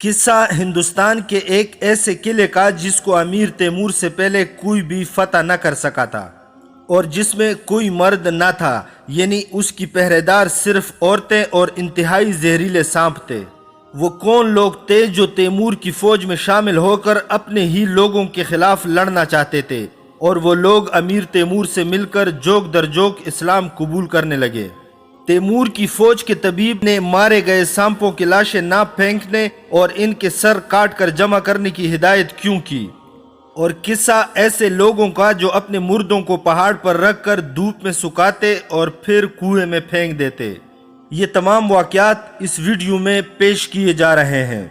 قصہ ہندوستان کے ایک ایسے قلعے کا جس کو امیر تیمور سے پہلے کوئی بھی فتح نہ کر سکا تھا اور جس میں کوئی مرد نہ تھا، یعنی اس کی پہرے دار صرف عورتیں اور انتہائی زہریلے سانپ تھے۔ وہ کون لوگ تھے جو تیمور کی فوج میں شامل ہو کر اپنے ہی لوگوں کے خلاف لڑنا چاہتے تھے، اور وہ لوگ امیر تیمور سے مل کر جوک در جوک اسلام قبول کرنے لگے۔ تیمور کی فوج کے طبیب نے مارے گئے سانپوں کی لاشیں نہ پھینکنے اور ان کے سر کاٹ کر جمع کرنے کی ہدایت کیوں کی؟ اور قصہ ایسے لوگوں کا جو اپنے مردوں کو پہاڑ پر رکھ کر دھوپ میں سکاتے اور پھر کنویں میں پھینک دیتے۔ یہ تمام واقعات اس ویڈیو میں پیش کیے جا رہے ہیں۔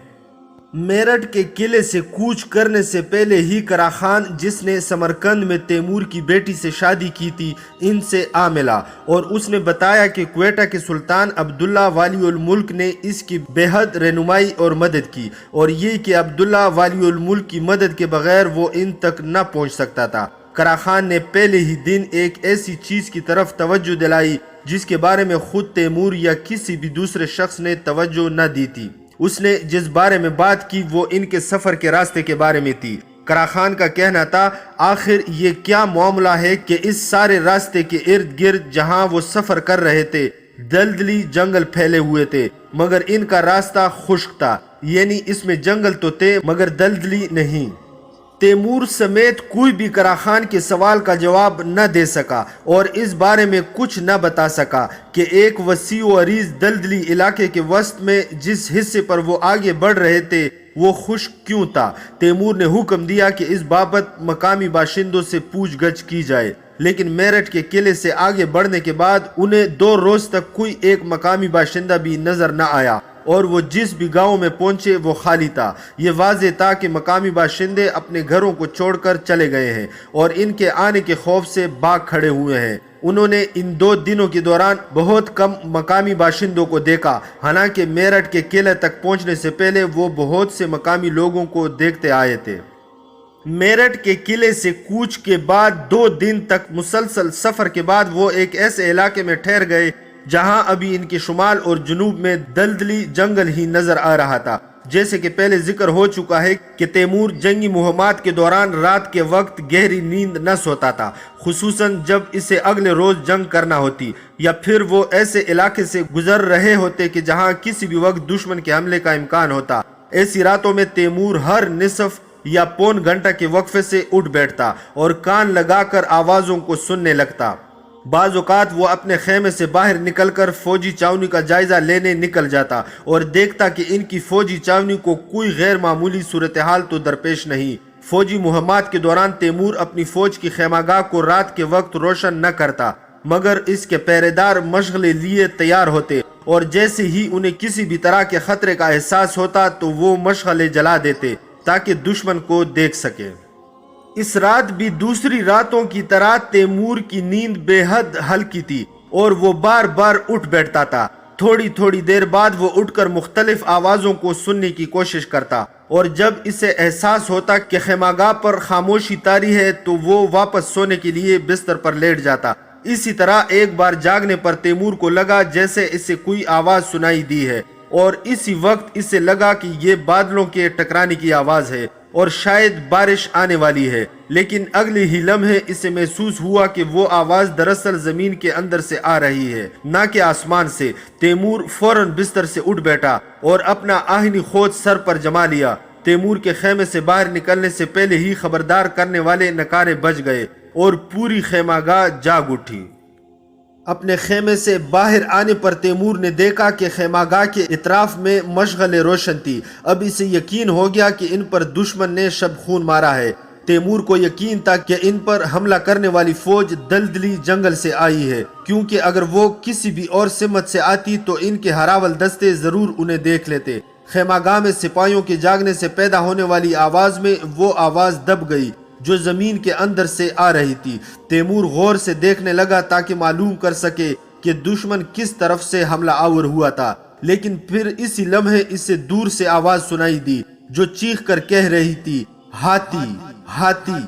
میرٹھ کے قلعے سے کوچ کرنے سے پہلے ہی قرا خان، جس نے سمرقند میں تیمور کی بیٹی سے شادی کی تھی، ان سے آ ملا اور اس نے بتایا کہ کوئٹہ کے سلطان عبداللہ والی الملک نے اس کی بے حد رہنمائی اور مدد کی، اور یہ کہ عبداللہ والی الملک کی مدد کے بغیر وہ ان تک نہ پہنچ سکتا تھا۔ قرا خان نے پہلے ہی دن ایک ایسی چیز کی طرف توجہ دلائی جس کے بارے میں خود تیمور یا کسی بھی دوسرے شخص نے توجہ نہ دی تھی۔ اس نے جس بارے میں بات کی وہ ان کے سفر کے راستے کے بارے میں تھی۔ قرا خان کا کہنا تھا، آخر یہ کیا معاملہ ہے کہ اس سارے راستے کے ارد گرد جہاں وہ سفر کر رہے تھے دلدلی جنگل پھیلے ہوئے تھے، مگر ان کا راستہ خشک تھا، یعنی اس میں جنگل تو تھے مگر دلدلی نہیں۔ تیمور سمیت کوئی بھی قرا خان کے سوال کا جواب نہ دے سکا اور اس بارے میں کچھ نہ بتا سکا کہ ایک وسیع و عریض دلدلی علاقے کے وسط میں جس حصے پر وہ آگے بڑھ رہے تھے وہ خشک کیوں تھا۔ تیمور نے حکم دیا کہ اس بابت مقامی باشندوں سے پوچھ گچھ کی جائے، لیکن میرٹھ کے قلعے سے آگے بڑھنے کے بعد انہیں 2 روز تک کوئی ایک مقامی باشندہ بھی نظر نہ آیا، اور وہ جس بھی گاؤں میں پہنچے وہ خالی تھا۔ یہ واضح تھا کہ مقامی باشندے اپنے گھروں کو چھوڑ کر چلے گئے ہیں اور ان کے آنے کے خوف سے بھاگ کھڑے ہوئے ہیں۔ انہوں نے ان 2 دنوں کے دوران بہت کم مقامی باشندوں کو دیکھا، حالانکہ میرٹھ کے قلعے تک پہنچنے سے پہلے وہ بہت سے مقامی لوگوں کو دیکھتے آئے تھے۔ میرٹھ کے قلعے سے کوچ کے بعد 2 دن تک مسلسل سفر کے بعد وہ ایک ایسے علاقے میں ٹھہر گئے جہاں ابھی ان کے شمال اور جنوب میں دلدلی جنگل ہی نظر آ رہا تھا۔ جیسے کہ پہلے ذکر ہو چکا ہے کہ تیمور جنگی مہمات کے دوران رات کے وقت گہری نیند نہ سوتا تھا، خصوصاً جب اسے اگلے روز جنگ کرنا ہوتی، یا پھر وہ ایسے علاقے سے گزر رہے ہوتے کہ جہاں کسی بھی وقت دشمن کے حملے کا امکان ہوتا۔ ایسی راتوں میں تیمور ہر نصف یا پون گھنٹہ کے وقفے سے اٹھ بیٹھتا اور کان لگا کر آوازوں کو سننے لگتا۔ بعض اوقات وہ اپنے خیمے سے باہر نکل کر فوجی چھاونی کا جائزہ لینے نکل جاتا اور دیکھتا کہ ان کی فوجی چھاونی کو کوئی غیر معمولی صورتحال تو درپیش نہیں۔ فوجی مہمات کے دوران تیمور اپنی فوج کی خیمہ کو رات کے وقت روشن نہ کرتا، مگر اس کے پہرے دار مشغلے لیے تیار ہوتے، اور جیسے ہی انہیں کسی بھی طرح کے خطرے کا احساس ہوتا تو وہ مشغلے جلا دیتے تاکہ دشمن کو دیکھ سکے۔ اس رات بھی دوسری راتوں کی طرح تیمور کی نیند بے حد ہلکی تھی اور وہ بار بار اٹھ بیٹھتا تھا۔ تھوڑی تھوڑی دیر بعد وہ اٹھ کر مختلف آوازوں کو سننے کی کوشش کرتا، اور جب اسے احساس ہوتا کہ خیمہ پر خاموشی طاری ہے تو وہ واپس سونے کے لیے بستر پر لیٹ جاتا۔ اسی طرح ایک بار جاگنے پر تیمور کو لگا جیسے اسے کوئی آواز سنائی دی ہے، اور اسی وقت اسے لگا کہ یہ بادلوں کے ٹکرانے کی آواز ہے اور شاید بارش آنے والی ہے، لیکن اگلے ہی لمحے اسے محسوس ہوا کہ وہ آواز دراصل زمین کے اندر سے آ رہی ہے، نہ کہ آسمان سے۔ تیمور فوراً بستر سے اٹھ بیٹھا اور اپنا آہنی خود سر پر جما لیا۔ تیمور کے خیمے سے باہر نکلنے سے پہلے ہی خبردار کرنے والے نکارے بج گئے اور پوری خیمہ گاہ جاگ اٹھی۔ اپنے خیمے سے باہر آنے پر تیمور نے دیکھا کہ خیمہ گاہ کے اطراف میں مشغلیں روشن تھی۔ اب اسے یقین ہو گیا کہ ان پر دشمن نے شب خون مارا ہے۔ تیمور کو یقین تھا کہ ان پر حملہ کرنے والی فوج دلدلی جنگل سے آئی ہے، کیونکہ اگر وہ کسی بھی اور سمت سے آتی تو ان کے ہراول دستے ضرور انہیں دیکھ لیتے۔ خیمہ گاہ میں سپاہیوں کے جاگنے سے پیدا ہونے والی آواز میں وہ آواز دب گئی جو زمین کے اندر سے آ رہی تھی۔ تیمور غور سے دیکھنے لگا تاکہ معلوم کر سکے کہ دشمن کس طرف سے حملہ آور ہوا تھا، لیکن پھر اسی لمحے اسے دور سے آواز سنائی دی جو چیخ کر کہہ رہی تھی، ہاتھی ہاتھی۔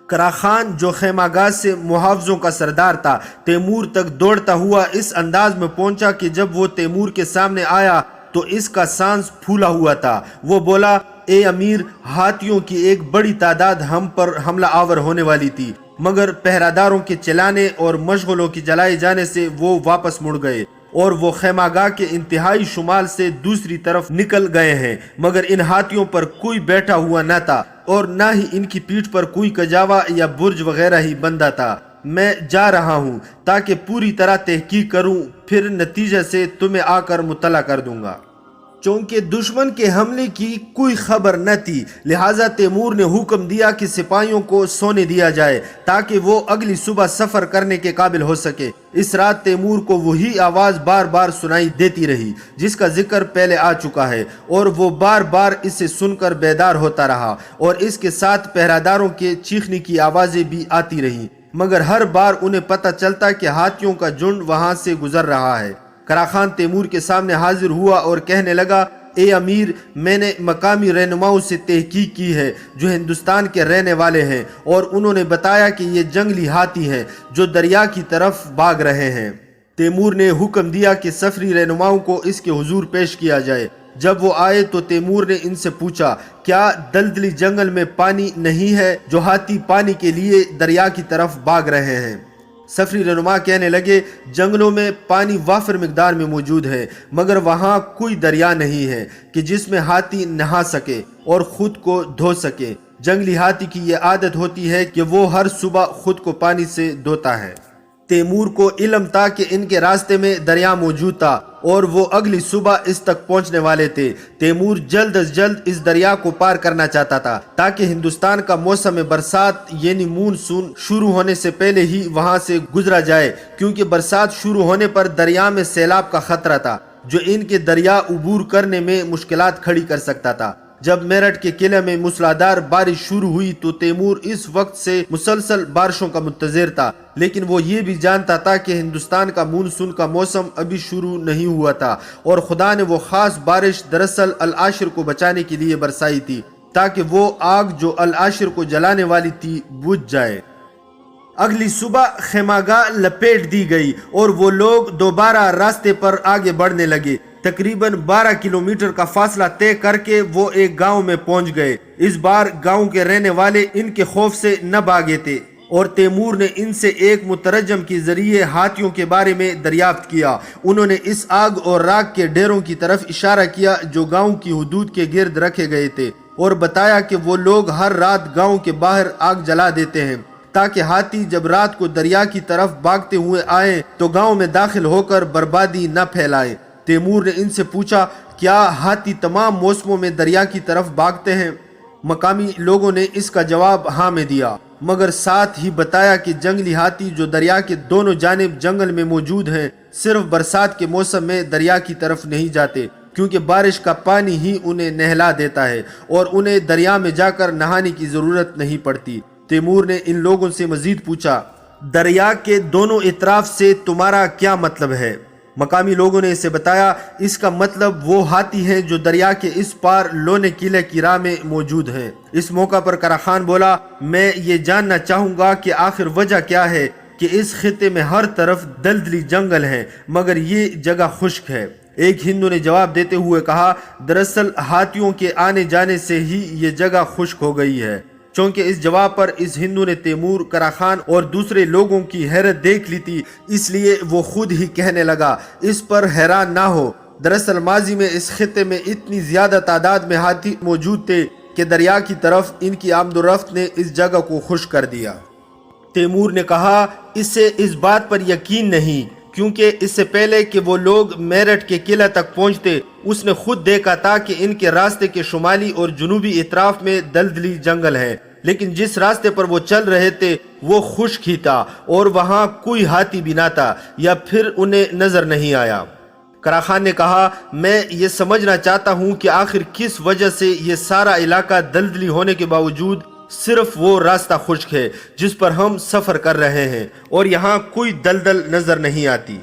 قرا خان جو خیمہ گاہ سے محافظوں کا سردار تھا، تیمور تک دوڑتا ہوا اس انداز میں پہنچا کہ جب وہ تیمور کے سامنے آیا تو اس کا سانس پھولا ہوا تھا۔ وہ بولا، اے امیر، ہاتھیوں کی ایک بڑی تعداد ہم پر حملہ آور ہونے والی تھی، مگر پہراداروں کے چلانے اور مشغلوں کے جلائے جانے سے وہ واپس مڑ گئے اور وہ خیمہ گاہ کے انتہائی شمال سے دوسری طرف نکل گئے ہیں، مگر ان ہاتھیوں پر کوئی بیٹھا ہوا نہ تھا اور نہ ہی ان کی پیٹھ پر کوئی کجاوا یا برج وغیرہ ہی بندھا تھا۔ میں جا رہا ہوں تاکہ پوری طرح تحقیق کروں، پھر نتیجے سے تمہیں آ کر مطلع کر دوں گا۔ چونکہ دشمن کے حملے کی کوئی خبر نہ تھی، لہٰذا تیمور نے حکم دیا کہ سپاہیوں کو سونے دیا جائے تاکہ وہ اگلی صبح سفر کرنے کے قابل ہو سکے۔ اس رات تیمور کو وہی آواز بار بار سنائی دیتی رہی جس کا ذکر پہلے آ چکا ہے، اور وہ بار بار اسے سن کر بیدار ہوتا رہا، اور اس کے ساتھ پہراداروں کے چیخنے کی آوازیں بھی آتی رہیں، مگر ہر بار انہیں پتہ چلتا کہ ہاتھیوں کا جھنڈ وہاں سے گزر رہا ہے۔ قرا تیمور کے سامنے حاضر ہوا اور کہنے لگا، اے امیر، میں نے مقامی رہنماؤں سے تحقیق کی ہے جو ہندوستان کے رہنے والے ہیں، اور انہوں نے بتایا کہ یہ جنگلی ہاتھی ہیں جو دریا کی طرف بھاگ رہے ہیں۔ تیمور نے حکم دیا کہ سفری رہنماؤں کو اس کے حضور پیش کیا جائے۔ جب وہ آئے تو تیمور نے ان سے پوچھا، کیا دلدلی جنگل میں پانی نہیں ہے جو ہاتھی پانی کے لیے دریا کی طرف بھاگ رہے ہیں؟ سفری رہنما کہنے لگے، جنگلوں میں پانی وافر مقدار میں موجود ہے، مگر وہاں کوئی دریا نہیں ہے کہ جس میں ہاتھی نہا سکے اور خود کو دھو سکے۔ جنگلی ہاتھی کی یہ عادت ہوتی ہے کہ وہ ہر صبح خود کو پانی سے دھوتا ہے۔ تیمور کو علم تھا کہ ان کے راستے میں دریا موجود تھا اور وہ اگلی صبح اس تک پہنچنے والے تھے۔ تیمور جلد از جلد اس دریا کو پار کرنا چاہتا تھا تاکہ ہندوستان کا موسم برسات یعنی مونسون شروع ہونے سے پہلے ہی وہاں سے گزرا جائے، کیونکہ برسات شروع ہونے پر دریا میں سیلاب کا خطرہ تھا جو ان کے دریا عبور کرنے میں مشکلات کھڑی کر سکتا تھا۔ جب میرٹھ کے قلعے میں موسلادھار بارش شروع ہوئی تو تیمور اس وقت سے مسلسل بارشوں کا منتظر تھا، لیکن وہ یہ بھی جانتا تھا کہ ہندوستان کا مونسون کا موسم ابھی شروع نہیں ہوا تھا، اور خدا نے وہ خاص بارش دراصل العاشر کو بچانے کے لیے برسائی تھی تاکہ وہ آگ جو العاشر کو جلانے والی تھی بجھ جائے۔ اگلی صبح خیمہ گاہ لپیٹ دی گئی اور وہ لوگ دوبارہ راستے پر آگے بڑھنے لگے۔ تقریباً 12 کلومیٹر کا فاصلہ طے کر کے وہ ایک گاؤں میں پہنچ گئے۔ اس بار گاؤں کے رہنے والے ان کے خوف سے نہ بھاگے تھے، اور تیمور نے ان سے ایک مترجم کے ذریعے ہاتھیوں کے بارے میں دریافت کیا۔ انہوں نے اس آگ اور راکھ کے ڈیروں کی طرف اشارہ کیا جو گاؤں کی حدود کے گرد رکھے گئے تھے، اور بتایا کہ وہ لوگ ہر رات گاؤں کے باہر آگ جلا دیتے ہیں تاکہ ہاتھی جب رات کو دریا کی طرف بھاگتے ہوئے آئیں تو گاؤں میں داخل ہو کر بربادی نہ پھیلائیں۔ تیمور نے ان سے پوچھا، کیا ہاتھی تمام موسموں میں دریا کی طرف بھاگتے ہیں؟ مقامی لوگوں نے اس کا جواب ہاں میں دیا، مگر ساتھ ہی بتایا کہ جنگلی ہاتھی جو دریا کے دونوں جانب جنگل میں موجود ہیں صرف برسات کے موسم میں دریا کی طرف نہیں جاتے، کیونکہ بارش کا پانی ہی انہیں نہلا دیتا ہے اور انہیں دریا میں جا کر نہانے کی ضرورت نہیں پڑتی۔ تیمور نے ان لوگوں سے مزید پوچھا، دریا کے دونوں اطراف سے تمہارا کیا مطلب ہے؟ مقامی لوگوں نے اسے بتایا، اس کا مطلب وہ ہاتھی ہیں جو دریا کے اس پار لونے قلعے کی راہ میں موجود ہیں۔ اس موقع پر قرا خان بولا، میں یہ جاننا چاہوں گا کہ آخر وجہ کیا ہے کہ اس خطے میں ہر طرف دلدلی جنگل ہیں مگر یہ جگہ خشک ہے۔ ایک ہندو نے جواب دیتے ہوئے کہا، دراصل ہاتھیوں کے آنے جانے سے ہی یہ جگہ خشک ہو گئی ہے۔ چونکہ اس جواب پر اس ہندو نے تیمور، قرا خان اور دوسرے لوگوں کی حیرت دیکھ لی تھی، اس لیے وہ خود ہی کہنے لگا، اس پر حیران نہ ہو، دراصل ماضی میں اس خطے میں اتنی زیادہ تعداد میں ہاتھی موجود تھے کہ دریا کی طرف ان کی آمد و رفت نے اس جگہ کو خشک کر دیا۔ تیمور نے کہا، اس سے اس بات پر یقین نہیں، کیونکہ اس سے پہلے کہ وہ لوگ میرٹھ کے قلعہ تک پہنچتے اس نے خود دیکھا تھا کہ ان کے راستے کے شمالی اور جنوبی اطراف میں دلدلی جنگل ہے، لیکن جس راستے پر وہ چل رہے تھے وہ خشک ہی تھا اور وہاں کوئی ہاتھی بھی نہ تھا یا پھر انہیں نظر نہیں آیا۔ قرا خان نے کہا، میں یہ سمجھنا چاہتا ہوں کہ آخر کس وجہ سے یہ سارا علاقہ دلدلی ہونے کے باوجود صرف وہ راستہ خشک ہے جس پر ہم سفر کر رہے ہیں اور یہاں کوئی دلدل نظر نہیں آتی۔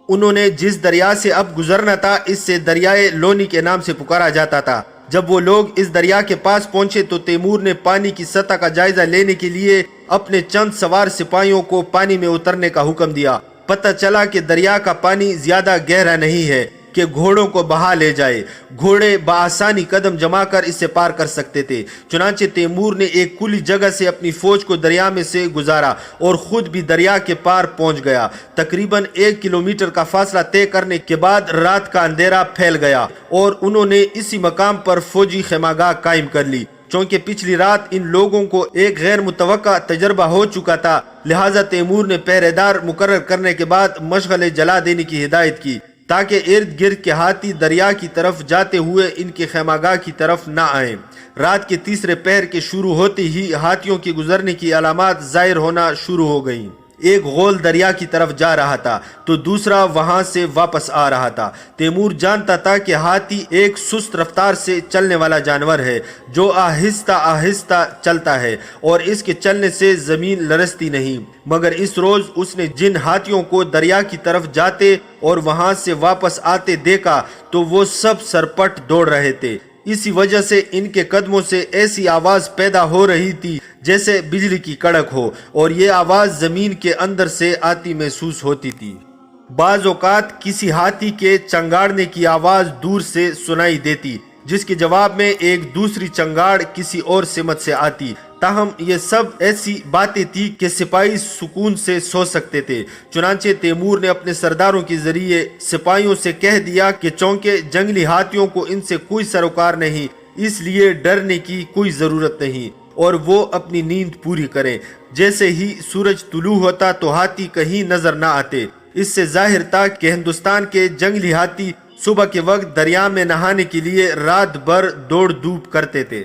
انہوں نے جس دریا سے اب گزرنا تھا اس سے دریائے لونی کے نام سے پکارا جاتا تھا۔ جب وہ لوگ اس دریا کے پاس پہنچے تو تیمور نے پانی کی سطح کا جائزہ لینے کے لیے اپنے چند سوار سپاہیوں کو پانی میں اترنے کا حکم دیا۔ پتہ چلا کہ دریا کا پانی زیادہ گہرا نہیں ہے، کہ گھوڑوں کو بہا لے جائے۔ گھوڑے بآسانی قدم جما کر اسے پار کر سکتے تھے۔ چنانچہ تیمور نے ایک کھلی جگہ سے اپنی فوج کو دریا میں سے گزارا اور خود بھی دریا کے پار پہنچ گیا۔ تقریباً 1 کلومیٹر کا فاصلہ طے کرنے کے بعد رات کا اندھیرا پھیل گیا اور انہوں نے اسی مقام پر فوجی خیمہ گاہ قائم کر لی۔ چونکہ پچھلی رات ان لوگوں کو ایک غیر متوقع تجربہ ہو چکا تھا، لہٰذا تیمور نے پہرے دار مقرر کرنے کے بعد مشغلے جلا دینے کی ہدایت کی تاکہ ارد گرد کے ہاتھی دریا کی طرف جاتے ہوئے ان کے خیمہ گاہ کی طرف نہ آئیں۔ رات کے تیسرے پہر کے شروع ہوتے ہی ہاتھیوں کے گزرنے کی علامات ظاہر ہونا شروع ہو گئیں۔ ایک غول دریا کی طرف جا رہا تھا تو دوسرا وہاں سے واپس آ رہا تھا۔ تیمور جانتا تھا کہ ہاتھی ایک سست رفتار سے چلنے والا جانور ہے جو آہستہ آہستہ چلتا ہے اور اس کے چلنے سے زمین لرزتی نہیں، مگر اس روز اس نے جن ہاتھیوں کو دریا کی طرف جاتے اور وہاں سے واپس آتے دیکھا تو وہ سب سرپٹ دوڑ رہے تھے۔ اسی وجہ سے ان کے قدموں سے ایسی آواز پیدا ہو رہی تھی جیسے بجلی کی کڑک ہو، اور یہ آواز زمین کے اندر سے آتی محسوس ہوتی تھی۔ بعض اوقات کسی ہاتھی کے چنگاڑنے کی آواز دور سے سنائی دیتی، جس کے جواب میں ایک دوسری چنگاڑ کسی اور سمت سے آتی۔ تاہم یہ سب ایسی باتیں تھی کہ سپاہی سکون سے سو سکتے تھے۔ چنانچہ تیمور نے اپنے سرداروں کے ذریعے سپاہیوں سے کہہ دیا کہ چونکہ جنگلی ہاتھیوں کو ان سے کوئی سروکار نہیں، اس لیے ڈرنے کی کوئی ضرورت نہیں، اور وہ اپنی نیند پوری کریں۔ جیسے ہی سورج طلوع ہوتا تو ہاتھی کہیں نظر نہ آتے۔ اس سے ظاہر تھا کہ ہندوستان کے جنگلی ہاتھی صبح کے وقت دریا میں نہانے کے لیے رات بھر دوڑ دھوپ کرتے تھے۔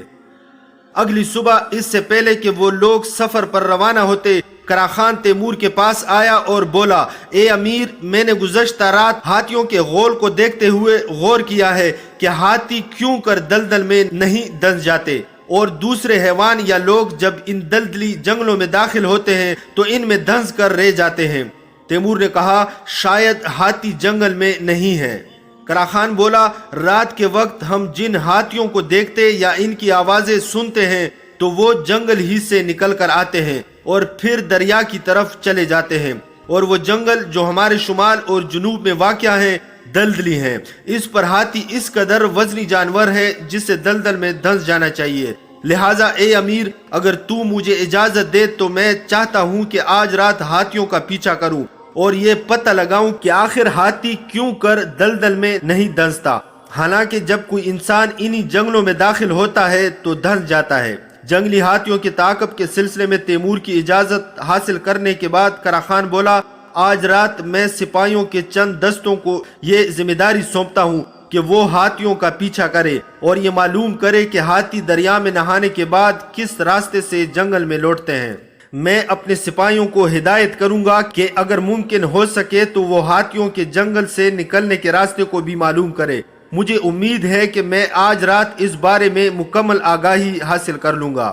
اگلی صبح اس سے پہلے کہ وہ لوگ سفر پر روانہ ہوتے، کراخان تیمور کے پاس آیا اور بولا، اے امیر، میں نے گزشتہ رات ہاتھیوں کے غول کو دیکھتے ہوئے غور کیا ہے کہ ہاتھی کیوں کر دلدل میں نہیں دھنس جاتے، اور دوسرے حیوان یا لوگ جب ان دلدلی جنگلوں میں داخل ہوتے ہیں تو ان میں دھنس کر رہ جاتے ہیں۔ تیمور نے کہا، شاید ہاتھی جنگل میں نہیں ہے۔ کراخان بولا، رات کے وقت ہم جن ہاتھیوں کو دیکھتے یا ان کی آوازیں سنتے ہیں تو وہ جنگل ہی سے نکل کر آتے ہیں اور پھر دریا کی طرف چلے جاتے ہیں، اور وہ جنگل جو ہمارے شمال اور جنوب میں واقع ہیں دلدلی ہیں۔ اس پر ہاتھی اس قدر وزنی جانور ہے جسے دلدل میں دھنس جانا چاہیے۔ لہٰذا اے امیر، اگر تو مجھے اجازت دے تو میں چاہتا ہوں کہ آج رات ہاتھیوں کا پیچھا کروں اور یہ پتہ لگاؤں کہ آخر ہاتھی کیوں کر دلدل میں نہیں دھنستا۔ حالانکہ جب کوئی انسان انہی جنگلوں میں داخل ہوتا ہے تو دھنس جاتا ہے۔ جنگلی ہاتھیوں کے تعاقب کے سلسلے میں تیمور کی اجازت حاصل کرنے کے بعد کراخان بولا، آج رات میں سپاہیوں کے چند دستوں کو یہ ذمہ داری سونپتا ہوں کہ وہ ہاتھیوں کا پیچھا کرے اور یہ معلوم کرے کہ ہاتھی دریا میں نہانے کے بعد کس راستے سے جنگل میں لوٹتے ہیں۔ میں اپنے سپاہیوں کو ہدایت کروں گا کہ اگر ممکن ہو سکے تو وہ ہاتھیوں کے جنگل سے نکلنے کے راستے کو بھی معلوم کرے۔ مجھے امید ہے کہ میں آج رات اس بارے میں مکمل آگاہی حاصل کر لوں گا۔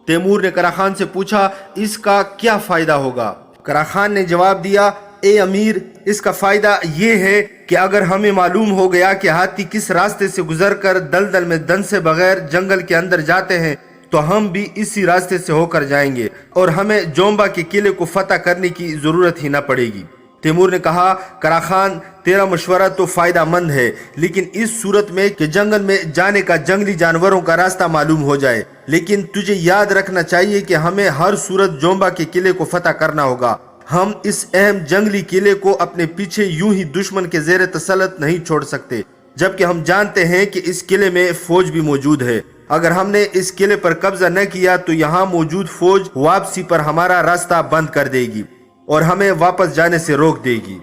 تیمور نے کراخان سے پوچھا، اس کا کیا فائدہ ہوگا؟ کراخان نے جواب دیا، اے امیر، اس کا فائدہ یہ ہے کہ اگر ہمیں معلوم ہو گیا کہ ہاتھی کس راستے سے گزر کر دلدل میں دھنسے بغیر جنگل کے اندر جاتے ہیں تو ہم بھی اسی راستے سے ہو کر جائیں گے اور ہمیں جومبا کے قلعے کو فتح کرنے کی ضرورت ہی نہ پڑے گی۔ تیمور نے کہا، کراخان، تیرا مشورہ تو فائدہ مند ہے، لیکن اس صورت میں کہ جنگل میں جانے کا جنگلی جانوروں کا راستہ معلوم ہو جائے، لیکن تجھے یاد رکھنا چاہیے کہ ہمیں ہر صورت جومبا کے قلعے کو فتح کرنا ہوگا۔ ہم اس اہم جنگلی قلعے کو اپنے پیچھے یوں ہی دشمن کے زیر تسلط نہیں چھوڑ سکتے، جبکہ ہم جانتے ہیں کہ اس قلعے میں فوج بھی موجود ہے۔ اگر ہم نے اس قلعے پر قبضہ نہ کیا تو یہاں موجود فوج واپسی پر ہمارا راستہ بند کر دے گی اور ہمیں واپس جانے سے روک دے گی۔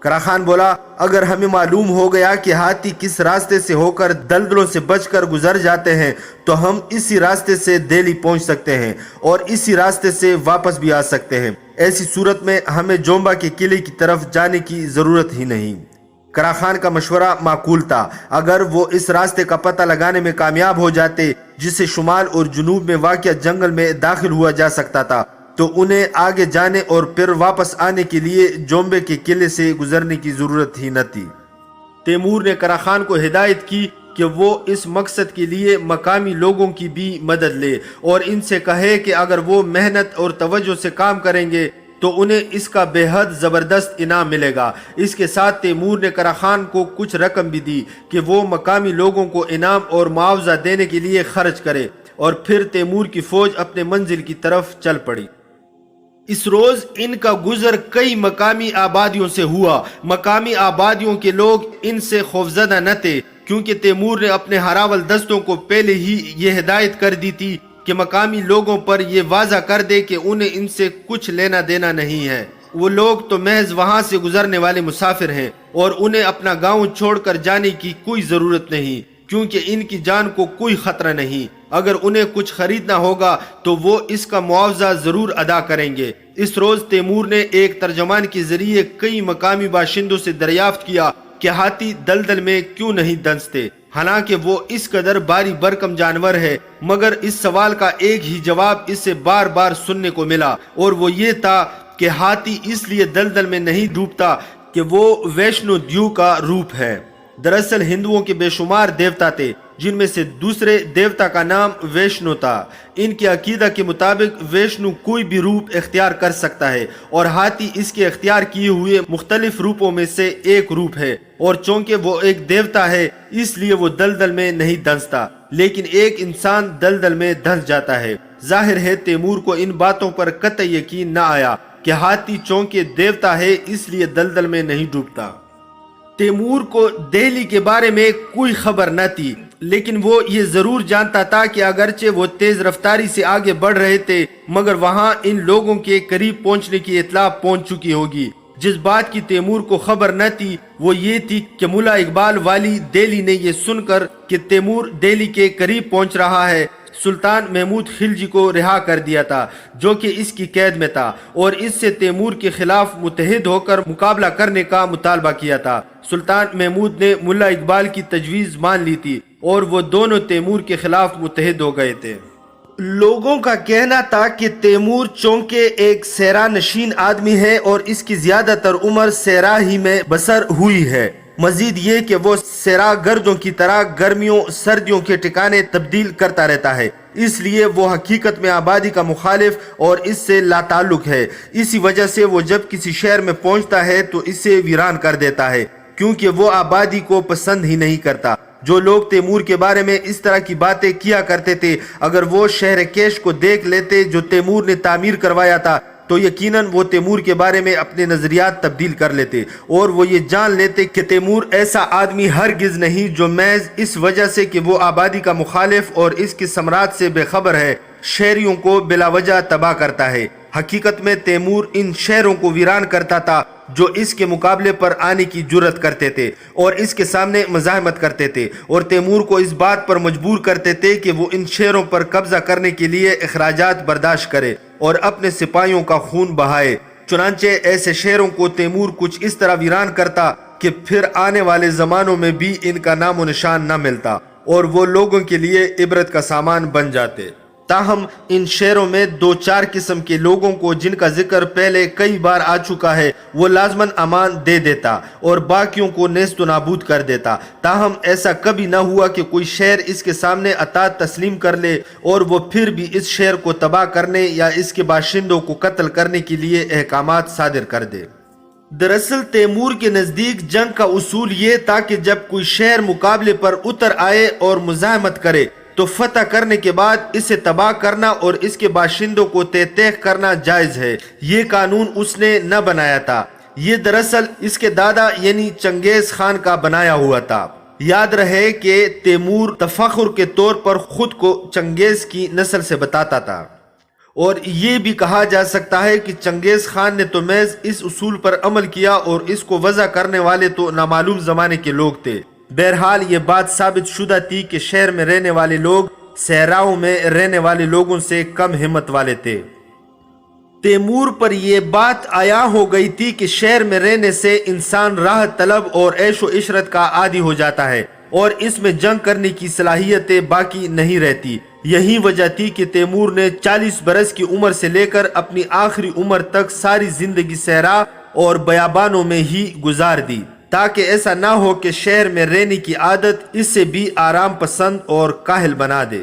کراخان بولا، اگر ہمیں معلوم ہو گیا کہ ہاتھی کس راستے سے ہو کر دلدلوں سے بچ کر گزر جاتے ہیں تو ہم اسی راستے سے دہلی پہنچ سکتے ہیں اور اسی راستے سے واپس بھی آ سکتے ہیں۔ ایسی صورت میں ہمیں جومبا کے قلعے کی طرف جانے کی ضرورت ہی نہیں۔ کراخان کا مشورہ معقول تھا۔ اگر وہ اس راستے کا پتہ لگانے میں کامیاب ہو جاتے جسے شمال اور جنوب میں واقع جنگل میں داخل ہوا جا سکتا تھا تو انہیں آگے جانے اور پھر واپس آنے کے لیے جومبے کے قلعے سے گزرنے کی ضرورت ہی نہ تھی۔ تیمور نے کراخان کو ہدایت کی کہ وہ اس مقصد کے لیے مقامی لوگوں کی بھی مدد لے اور ان سے کہے کہ اگر وہ محنت اور توجہ سے کام کریں گے تو انہیں اس کا بے حد زبردست انعام ملے گا۔ اس کے ساتھ تیمور نے قرا خان کو کچھ رقم بھی دی کہ وہ مقامی لوگوں کو انعام اور معاوضہ دینے کے لیے خرچ کرے، اور پھر تیمور کی فوج اپنے منزل کی طرف چل پڑی۔ اس روز ان کا گزر کئی مقامی آبادیوں سے ہوا۔ مقامی آبادیوں کے لوگ ان سے خوفزدہ نہ تھے، کیونکہ تیمور نے اپنے ہراول دستوں کو پہلے ہی یہ ہدایت کر دی تھی کہ مقامی لوگوں پر یہ واضح کر دے کہ انہیں ان سے کچھ لینا دینا نہیں ہے۔ وہ لوگ تو محض وہاں سے گزرنے والے مسافر ہیں، اور انہیں اپنا گاؤں چھوڑ کر جانے کی کوئی ضرورت نہیں، کیونکہ ان کی جان کو کوئی خطرہ نہیں۔ اگر انہیں کچھ خریدنا ہوگا تو وہ اس کا معاوضہ ضرور ادا کریں گے۔ اس روز تیمور نے ایک ترجمان کے ذریعے کئی مقامی باشندوں سے دریافت کیا کہ ہاتھی دلدل میں کیوں نہیں دنستے، حالانکہ وہ اس قدر بھاری بھرکم جانور ہے، مگر اس سوال کا ایک ہی جواب اس سے بار بار سننے کو ملا، اور وہ یہ تھا کہ ہاتھی اس لیے دلدل میں نہیں ڈوبتا کہ وہ ویشنو دیو کا روپ ہے۔ دراصل ہندوؤں کے بے شمار دیوتا تھے، جن میں سے دوسرے دیوتا کا نام ویشنو تھا۔ ان کے عقیدہ کے مطابق ویشنو کوئی بھی روپ اختیار کر سکتا ہے، اور ہاتھی اس کے اختیار کیے ہوئے مختلف روپوں میں سے ایک روپ ہے، اور چونکہ وہ ایک دیوتا ہے اس لیے وہ دلدل میں نہیں دھنستا، لیکن ایک انسان دلدل میں دھنس جاتا ہے۔ ظاہر ہے تیمور کو ان باتوں پر قطعی یقین نہ آیا کہ ہاتھی چونکہ دیوتا ہے اس لیے دلدل میں نہیں ڈوبتا۔ تیمور کو دہلی کے بارے میں کوئی خبر نہ تھی، لیکن وہ یہ ضرور جانتا تھا کہ اگرچہ وہ تیز رفتاری سے آگے بڑھ رہے تھے، مگر وہاں ان لوگوں کے قریب پہنچنے کی اطلاع پہنچ چکی ہوگی۔ جس بات کی تیمور کو خبر نہ تھی وہ یہ تھی کہ ملا اقبال والی دہلی نے یہ سن کر کہ تیمور دہلی کے قریب پہنچ رہا ہے، سلطان محمود خلجی کو رہا کر دیا تھا، جو کہ اس کی قید میں تھا، اور اس سے تیمور کے خلاف متحد ہو کر مقابلہ کرنے کا مطالبہ کیا تھا۔ سلطان محمود نے ملا اقبال کی تجویز مان لی تھی، اور وہ دونوں تیمور کے خلاف متحد ہو گئے تھے۔ لوگوں کا کہنا تھا کہ تیمور چونکہ ایک صحرا نشین آدمی ہے اور اس کی زیادہ تر عمر صحرا ہی میں بسر ہوئی ہے، مزید یہ کہ وہ صحرا گردوں کی طرح گرمیوں سردیوں کے ٹھکانے تبدیل کرتا رہتا ہے، اس لیے وہ حقیقت میں آبادی کا مخالف اور اس سے لا تعلق ہے۔ اسی وجہ سے وہ جب کسی شہر میں پہنچتا ہے تو اسے ویران کر دیتا ہے، کیونکہ وہ آبادی کو پسند ہی نہیں کرتا۔ جو لوگ تیمور کے بارے میں اس طرح کی باتیں کیا کرتے تھے، اگر وہ شہر کیش کو دیکھ لیتے جو تیمور نے تعمیر کروایا تھا تو یقیناً وہ تیمور کے بارے میں اپنے نظریات تبدیل کر لیتے، اور وہ یہ جان لیتے کہ تیمور ایسا آدمی ہرگز نہیں جو محض اس وجہ سے کہ وہ آبادی کا مخالف اور اس کے ثمرات سے بے خبر ہے، شہریوں کو بلا وجہ تباہ کرتا ہے۔ حقیقت میں تیمور ان شہروں کو ویران کرتا تھا جو اس کے مقابلے پر آنے کی جرت کرتے تھے اور اس کے سامنے مزاحمت کرتے تھے، اور تیمور کو اس بات پر مجبور کرتے تھے کہ وہ ان شہروں پر قبضہ کرنے کے لیے اخراجات برداشت کرے اور اپنے سپاہیوں کا خون بہائے۔ چنانچہ ایسے شہروں کو تیمور کچھ اس طرح ویران کرتا کہ پھر آنے والے زمانوں میں بھی ان کا نام و نشان نہ ملتا، اور وہ لوگوں کے لیے عبرت کا سامان بن جاتے۔ تاہم ان شہروں میں دو چار قسم کے لوگوں کو جن کا ذکر پہلے کئی بار آ چکا ہے وہ لازماً امان دے دیتا اور باقیوں کو نیست و نابود کر دیتا۔ تاہم ایسا کبھی نہ ہوا کہ کوئی شہر اس کے سامنے اطاعت تسلیم کر لے اور وہ پھر بھی اس شہر کو تباہ کرنے یا اس کے باشندوں کو قتل کرنے کے لیے احکامات صادر کر دے۔ دراصل تیمور کے نزدیک جنگ کا اصول یہ تھا کہ جب کوئی شہر مقابلے پر اتر آئے اور مزاحمت کرے تو فتح کرنے کے بعد اسے تباہ کرنا اور اس کے باشندوں کو تہ تیغ کرنا جائز ہے۔ یہ قانون اس نے نہ بنایا تھا، یہ دراصل اس کے دادا یعنی چنگیز خان کا بنایا ہوا تھا۔ یاد رہے کہ تیمور تفخر کے طور پر خود کو چنگیز کی نسل سے بتاتا تھا، اور یہ بھی کہا جا سکتا ہے کہ چنگیز خان نے تو محض اس اصول پر عمل کیا اور اس کو وضع کرنے والے تو نامعلوم زمانے کے لوگ تھے۔ بہرحال یہ بات ثابت شدہ تھی کہ شہر میں رہنے والے لوگ صحراؤں میں رہنے والے لوگوں سے کم ہمت والے تھے۔ تیمور پر یہ بات عیاں ہو گئی تھی کہ شہر میں رہنے سے انسان راحت طلب اور عیش و عشرت کا عادی ہو جاتا ہے اور اس میں جنگ کرنے کی صلاحیتیں باقی نہیں رہتی۔ یہی وجہ تھی کہ تیمور نے 40 برس کی عمر سے لے کر اپنی آخری عمر تک ساری زندگی صحرا اور بیابانوں میں ہی گزار دی، تاکہ ایسا نہ ہو کہ شہر میں رہنے کی عادت اس سے بھی آرام پسند اور کاہل بنا دے۔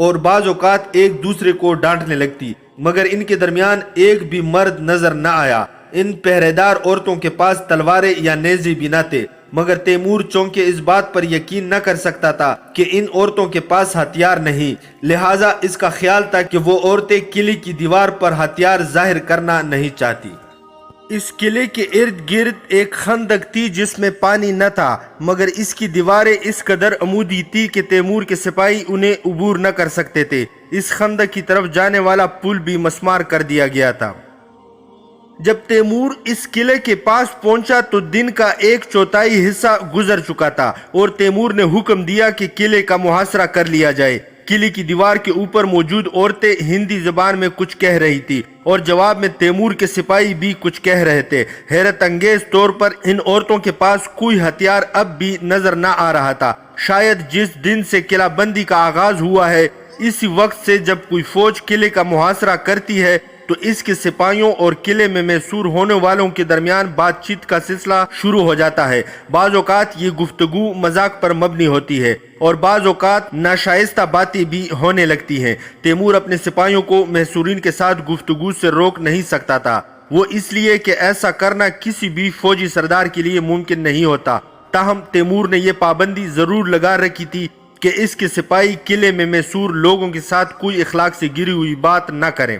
اور بعض اوقات ایک دوسرے کو ڈانٹنے لگتی، مگر ان کے درمیان ایک بھی مرد نظر نہ آیا۔ ان پہرےدار عورتوں کے پاس تلواریں یا نیزے بھی نہ تھے، مگر تیمور چونکہ اس بات پر یقین نہ کر سکتا تھا کہ ان عورتوں کے پاس ہتھیار نہیں، لہٰذا اس کا خیال تھا کہ وہ عورتیں قلعے کی دیوار پر ہتھیار ظاہر کرنا نہیں چاہتی۔ اس قلعے کے ارد گرد ایک خندق تھی جس میں پانی نہ تھا، مگر اس کی دیواریں اس قدر عمودی تھی کہ تیمور کے سپاہی انہیں عبور نہ کر سکتے تھے۔ اس خندق کی طرف جانے والا پل بھی مسمار کر دیا گیا تھا۔ جب تیمور اس قلعے کے پاس پہنچا تو دن کا 1/4 حصہ گزر چکا تھا اور تیمور نے حکم دیا کہ قلعے کا محاصرہ کر لیا جائے۔ قلعے کی دیوار کے اوپر موجود عورتیں ہندی زبان میں کچھ کہہ رہی تھی اور جواب میں تیمور کے سپاہی بھی کچھ کہہ رہے تھے۔ حیرت انگیز طور پر ان عورتوں کے پاس کوئی ہتھیار اب بھی نظر نہ آ رہا تھا۔ شاید جس دن سے قلعہ بندی کا آغاز ہوا ہے، اسی وقت سے جب کوئی فوج قلعے کا محاصرہ کرتی ہے تو اس کے سپاہیوں اور قلعے میں محصور ہونے والوں کے درمیان بات چیت کا سلسلہ شروع ہو جاتا ہے۔ بعض اوقات یہ گفتگو مذاق پر مبنی ہوتی ہے اور بعض اوقات ناشائستہ باتیں بھی ہونے لگتی ہیں۔ تیمور اپنے سپاہیوں کو محصورین کے ساتھ گفتگو سے روک نہیں سکتا تھا، وہ اس لیے کہ ایسا کرنا کسی بھی فوجی سردار کے لیے ممکن نہیں ہوتا۔ تاہم تیمور نے یہ پابندی ضرور لگا رکھی تھی کہ اس کے سپاہی قلعے میں محصور لوگوں کے ساتھ کوئی اخلاق سے گری ہوئی بات نہ کریں۔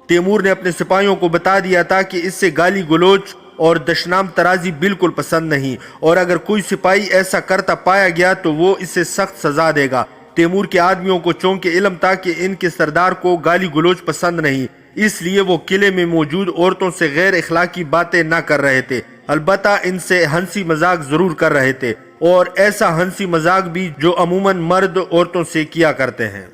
تیمور نے اپنے سپاہیوں کو بتا دیا تھا کہ اس سے گالی گلوچ اور دشنام ترازی بالکل پسند نہیں، اور اگر کوئی سپاہی ایسا کرتا پایا گیا تو وہ اسے سخت سزا دے گا۔ تیمور کے آدمیوں کو چونکہ علم تھا کہ ان کے سردار کو گالی گلوچ پسند نہیں، اس لیے وہ قلعے میں موجود عورتوں سے غیر اخلاقی باتیں نہ کر رہے تھے، البتہ ان سے ہنسی مذاق ضرور کر رہے تھے، اور ایسا ہنسی مذاق بھی جو عموماً مرد عورتوں سے کیا کرتے ہیں۔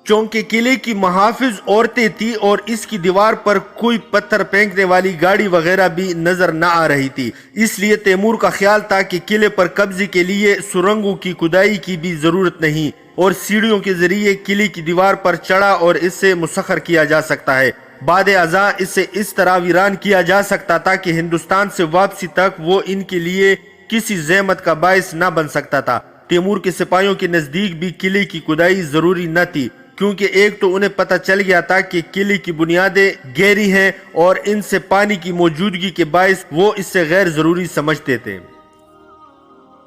چونکہ قلعے کی محافظ عورتیں تھیں اور اس کی دیوار پر کوئی پتھر پھینکنے والی گاڑی وغیرہ بھی نظر نہ آ رہی تھی، اس لیے تیمور کا خیال تھا کہ قلعے پر قبضے کے لیے سرنگوں کی کھدائی کی بھی ضرورت نہیں اور سیڑھیوں کے ذریعے قلعے کی دیوار پر چڑھا اور اس سے مسخر کیا جا سکتا ہے۔ بعد ازاں اسے اس طرح ویران کیا جا سکتا تھا کہ ہندوستان سے واپسی تک وہ ان کے لیے کسی زحمت کا باعث نہ بن سکتا تھا۔ تیمور کے سپاہیوں کے نزدیک بھی قلعے کی کھدائی ضروری نہ تھی، کیونکہ ایک تو انہیں پتہ چل گیا تھا کہ قلعے کی بنیادیں گہری ہیں اور ان سے پانی کی موجودگی کے باعث وہ اس سے غیر ضروری سمجھتے تھے۔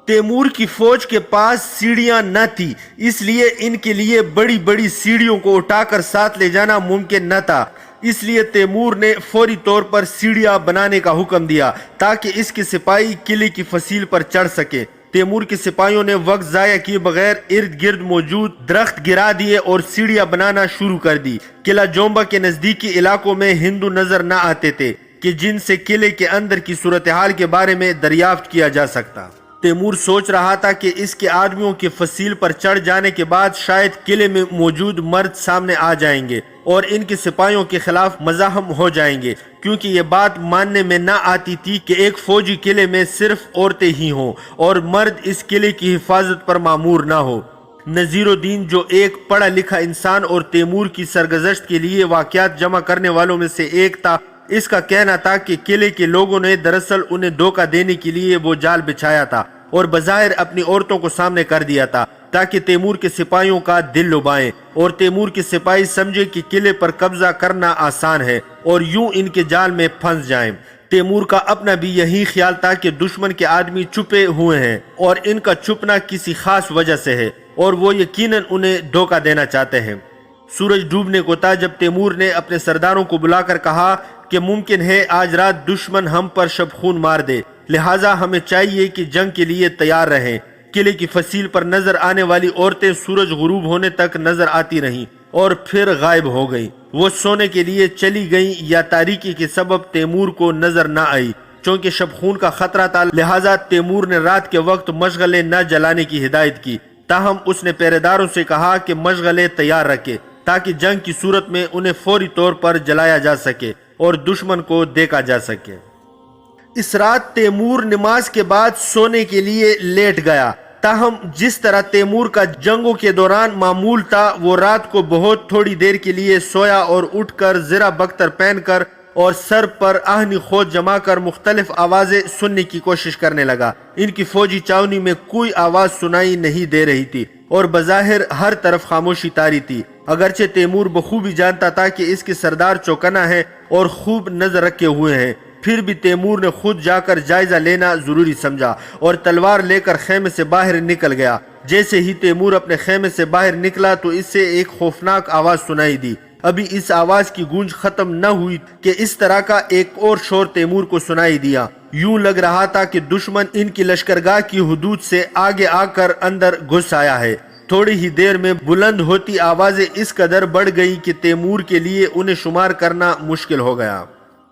تیمور کی فوج کے پاس سیڑھیاں نہ تھی، اس لیے ان کے لیے بڑی بڑی سیڑھیوں کو اٹھا کر ساتھ لے جانا ممکن نہ تھا۔ اس لیے تیمور نے فوری طور پر سیڑھیاں بنانے کا حکم دیا تاکہ اس کے سپاہی قلعے کی فصیل پر چڑھ سکے۔ تیمور کے سپاہیوں نے وقت ضائع کیے بغیر ارد گرد موجود درخت گرا دیے اور سیڑھیاں بنانا شروع کر دی۔ قلعہ جومبا کے نزدیکی علاقوں میں ہندو نظر نہ آتے تھے کہ جن سے قلعے کے اندر کی صورتحال کے بارے میں دریافت کیا جا سکتا۔ تیمور سوچ رہا تھا کہ اس کے آدمیوں کے فصیل پر چڑھ جانے کے بعد شاید قلعے میں موجود مرد سامنے آ جائیں گے اور ان کے سپاہیوں کے خلاف مزاحم ہو جائیں گے، کیونکہ یہ بات ماننے میں نہ آتی تھی کہ ایک فوجی قلعے میں صرف عورتیں ہی ہوں اور مرد اس قلعے کی حفاظت پر مامور نہ ہو۔ نذیر الدین جو ایک پڑھا لکھا انسان اور تیمور کی سرگزشت کے لیے واقعات جمع کرنے والوں میں سے ایک تھا، اس کا کہنا تھا کہ قلعے کے لوگوں نے دراصل انہیں دھوکہ دینے کے لیے وہ جال بچھایا تھا اور بظاہر اپنی عورتوں کو سامنے کر دیا تھا تاکہ تیمور کے سپاہیوں کا دل لبھائیں اور تیمور کے سپاہی سمجھے کہ قلعے پر قبضہ کرنا آسان ہے اور یوں ان کے جال میں پھنس جائیں۔ تیمور کا اپنا بھی یہی خیال تھا کہ دشمن کے آدمی چھپے ہوئے ہیں اور ان کا چھپنا کسی خاص وجہ سے ہے اور وہ یقیناً انہیں دھوکہ دینا چاہتے ہیں۔ سورج ڈوبنے کو تھا جب تیمور نے اپنے سرداروں کو بلا کر کہا کہ ممکن ہے آج رات دشمن ہم پر شب خون مار دے، لہٰذا ہمیں چاہیے کہ جنگ کے لیے تیار رہیں۔ قلعے کی فصیل پر نظر آنے والی عورتیں سورج غروب ہونے تک نظر آتی رہیں اور پھر غائب ہو گئیں۔ وہ سونے کے لیے چلی گئیں یا تاریکی کے سبب تیمور کو نظر نہ آئی۔ چونکہ شب خون کا خطرہ تھا لہٰذا تیمور نے رات کے وقت مشغلے نہ جلانے کی ہدایت کی، تاہم اس نے پہرے داروں سے کہا کہ مشغلے تیار رکھے تاکہ جنگ کی صورت میں انہیں فوری طور پر جلایا جا سکے اور دشمن کو دیکھا جا سکے۔ اس رات تیمور نماز کے بعد سونے کے لیے لیٹ گیا، تاہم جس طرح تیمور کا جنگوں کے دوران معمول تھا وہ رات کو بہت تھوڑی دیر کے لیے سویا اور اٹھ کر زرہ بختر پہن کر اور سر پر آہنی خود جما کر مختلف آوازیں سننے کی کوشش کرنے لگا۔ ان کی فوجی چاونی میں کوئی آواز سنائی نہیں دے رہی تھی اور بظاہر ہر طرف خاموشی طاری تھی۔ اگرچہ تیمور بخوبی جانتا تھا کہ اس کے سردار چوکنا ہے اور خوب نظر رکھے ہوئے ہیں، پھر بھی تیمور نے خود جا کر جائزہ لینا ضروری سمجھا اور تلوار لے کر خیمے سے باہر نکل گیا۔ جیسے ہی تیمور اپنے خیمے سے باہر نکلا تو اس سے ایک خوفناک آواز سنائی دی۔ ابھی اس آواز کی گونج ختم نہ ہوئی کہ اس طرح کا ایک اور شور تیمور کو سنائی دیا۔ یوں لگ رہا تھا کہ دشمن ان کی لشکرگاہ کی حدود سے آگے آ کر اندر گھس آیا ہے۔ تھوڑی ہی دیر میں بلند ہوتی آوازیں اس قدر بڑھ گئی کہ تیمور کے لیے انہیں شمار کرنا مشکل ہو گیا۔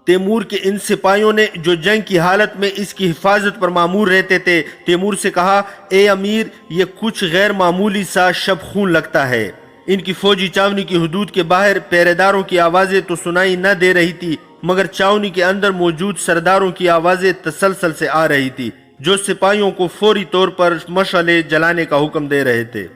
تیمور کے ان سپاہیوں نے جو جنگ کی حالت میں اس کی حفاظت پر مامور رہتے تھے، تیمور سے کہا، اے امیر، یہ کچھ غیر معمولی سا شب خون لگتا ہے۔ ان کی فوجی چاونی کی حدود کے باہر پہرے داروں کی آوازیں تو سنائی نہ دے رہی تھی، مگر چاونی کے اندر موجود سرداروں کی آوازیں تسلسل سے آ رہی تھی، جو سپاہیوں کو فوری طور پر مشعلیں جلانے کا حکم دے رہے تھے۔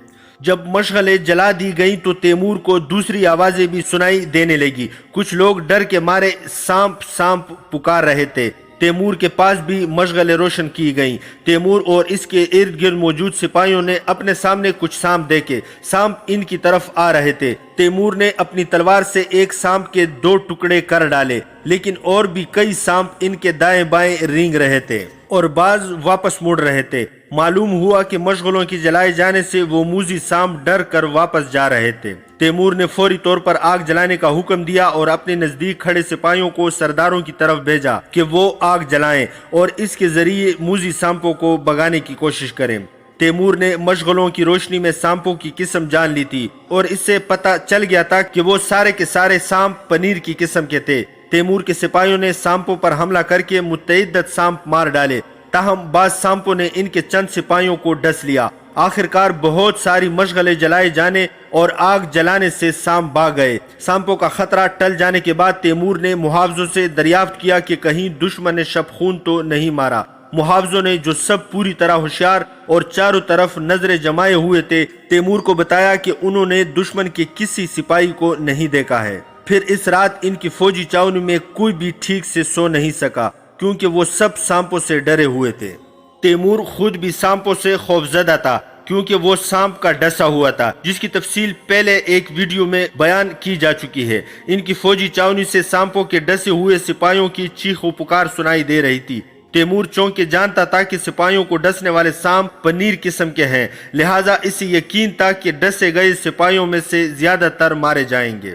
جب مشعلیں جلا دی گئیں تو تیمور کو دوسری آوازیں بھی سنائی دینے لگی۔ کچھ لوگ ڈر کے مارے سانپ سانپ پکار رہے تھے۔ تیمور کے پاس بھی مشغلیں روشن کی گئیں۔ تیمور اور اس کے ارد گرد موجود سپاہیوں نے اپنے سامنے کچھ سانپ دیکھے۔ سانپ ان کی طرف آ رہے تھے۔ تیمور نے اپنی تلوار سے ایک سانپ کے 2 ٹکڑے کر ڈالے، لیکن اور بھی کئی سانپ ان کے دائیں بائیں رینگ رہے تھے اور بعض واپس مڑ رہے تھے۔ معلوم ہوا کہ مشغلوں کے جلائے جانے سے وہ موذی سانپ ڈر کر واپس جا رہے تھے۔ تیمور نے فوری طور پر آگ جلانے کا حکم دیا اور اپنے نزدیک کھڑے سپاہیوں کو سرداروں کی طرف بھیجا کہ وہ آگ جلائیں اور اس کے ذریعے موذی سانپوں کو بھگانے کی کوشش کریں۔ تیمور نے مشغلوں کی روشنی میں سانپوں کی قسم جان لی تھی اور اس سے پتہ چل گیا تھا کہ وہ سارے کے سارے سانپ پنیر کی قسم کے تھے۔ تیمور کے سپاہیوں نے سانپوں پر حملہ کر کے متعدد سانپ مار ڈالے، تاہم بعض سانپوں نے ان کے چند سپاہیوں کو ڈس لیا۔ آخرکار بہت ساری مشغلیں جلائے جانے اور آگ جلانے سے سانپ بھاگ گئے۔ سانپوں کا خطرہ ٹل جانے کے بعد تیمور نے محافظوں سے دریافت کیا کہ کہیں دشمن نے شب خون تو نہیں مارا۔ محافظوں نے، جو سب پوری طرح ہوشیار اور چاروں طرف نظریں جمائے ہوئے تھے، تیمور کو بتایا کہ انہوں نے دشمن کے کسی سپاہی کو نہیں دیکھا ہے۔ پھر اس رات ان کی فوجی چاونی میں کوئی بھی ٹھیک سے سو نہیں سکا، کیونکہ وہ سب سانپوں سے ڈرے ہوئے تھے۔ تیمور خود بھی سانپوں سے خوفزدہ تھا، کیونکہ وہ سانپ کا ڈسا ہوا تھا، جس کی تفصیل پہلے ایک ویڈیو میں بیان کی جا چکی ہے۔ ان کی فوجی چاونی سے سانپوں کے ڈسے ہوئے سپاہیوں کی چیخ و پکار سنائی دے رہی تھی۔ تیمور چونکہ جانتا تھا کہ سپاہیوں کو ڈسنے والے سانپ پنیر قسم کے ہیں، لہٰذا اسے یقین تھا کہ ڈسے گئے سپاہیوں میں سے زیادہ تر مارے جائیں گے۔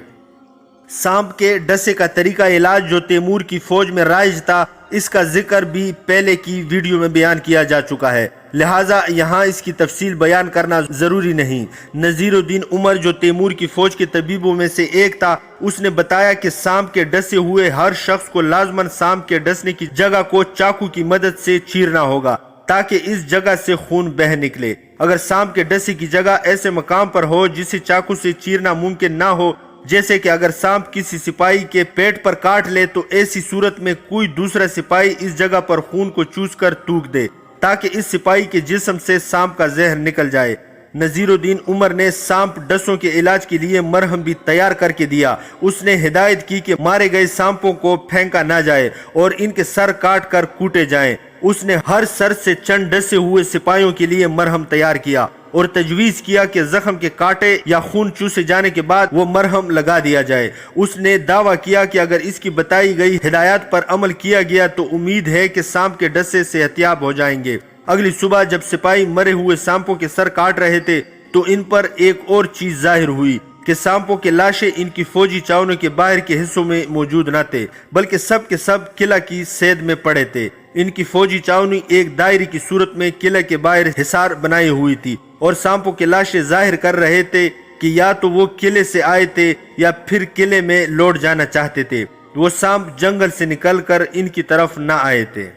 سانپ کے ڈسے کا طریقہ علاج جو تیمور کی فوج میں رائج تھا، اس کا ذکر بھی پہلے کی ویڈیو میں بیان کیا جا چکا ہے، لہٰذا یہاں اس کی تفصیل بیان کرنا ضروری نہیں۔ نذیر الدین عمر، جو تیمور کی فوج کے طبیبوں میں سے ایک تھا، اس نے بتایا کہ سانپ کے ڈسے ہوئے ہر شخص کو لازماً سانپ کے ڈسنے کی جگہ کو چاقو کی مدد سے چیرنا ہوگا تاکہ اس جگہ سے خون بہہ نکلے۔ اگر سانپ کے ڈسے کی جگہ ایسے مقام پر ہو جسے چاقو سے چیرنا ممکن نہ ہو، جیسے کہ اگر سانپ کسی سپاہی کے پیٹ پر کاٹ لے، تو ایسی صورت میں کوئی دوسرا سپاہی اس جگہ پر خون کو چوس کر تھوک دے تاکہ اس سپاہی کے جسم سے سانپ کا زہر نکل جائے۔ نذیر الدین عمر نے سانپ ڈسوں کے علاج کے لیے مرہم بھی تیار کر کے دیا۔ اس نے ہدایت کی کہ مارے گئے سانپوں کو پھینکا نہ جائے اور ان کے سر کاٹ کر کوٹے جائیں۔ اس نے ہر سر سے چند ڈسے ہوئے سپاہیوں کے لیے مرہم تیار کیا اور تجویز کیا کہ زخم کے کاٹے یا خون چوسے جانے کے بعد وہ مرہم لگا دیا جائے۔ اس نے دعویٰ کیا کہ اگر اس کی بتائی گئی ہدایات پر عمل کیا گیا تو امید ہے کہ سانپ کے ڈسے صحت یاب ہو جائیں گے۔ اگلی صبح جب سپاہی مرے ہوئے سانپوں کے سر کاٹ رہے تھے تو ان پر ایک اور چیز ظاہر ہوئی کہ سانپوں کے لاشیں ان کی فوجی چاونوں کے باہر کے حصوں میں موجود نہ تھے، بلکہ سب کے سب قلعہ کی سید میں پڑے تھے۔ ان کی فوجی چاونی ایک دائرے کی صورت میں قلعہ کے باہر حصار بنائی ہوئی تھی اور سانپوں کے لاشیں ظاہر کر رہے تھے کہ یا تو وہ قلعے سے آئے تھے یا پھر قلعے میں لوٹ جانا چاہتے تھے۔ وہ سانپ جنگل سے نکل کر ان کی طرف نہ آئے تھے۔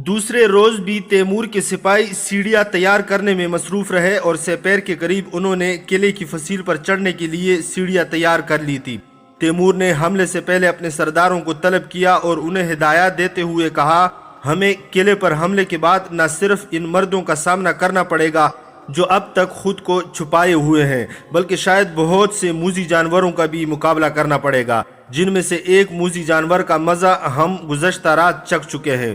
دوسرے روز بھی تیمور کے سپاہی سیڑھیاں تیار کرنے میں مصروف رہے اور سپیر کے قریب انہوں نے قلعے کی فصیل پر چڑھنے کے لیے سیڑھیاں تیار کر لی تھی۔ تیمور نے حملے سے پہلے اپنے سرداروں کو طلب کیا اور انہیں ہدایات دیتے ہوئے کہا، ہمیں قلعے پر حملے کے بعد نہ صرف ان مردوں کا سامنا کرنا پڑے گا جو اب تک خود کو چھپائے ہوئے ہیں، بلکہ شاید بہت سے موذی جانوروں کا بھی مقابلہ کرنا پڑے گا، جن میں سے ایک موذی جانور کا مزہ ہم گزشتہ رات چکھ چکے ہیں۔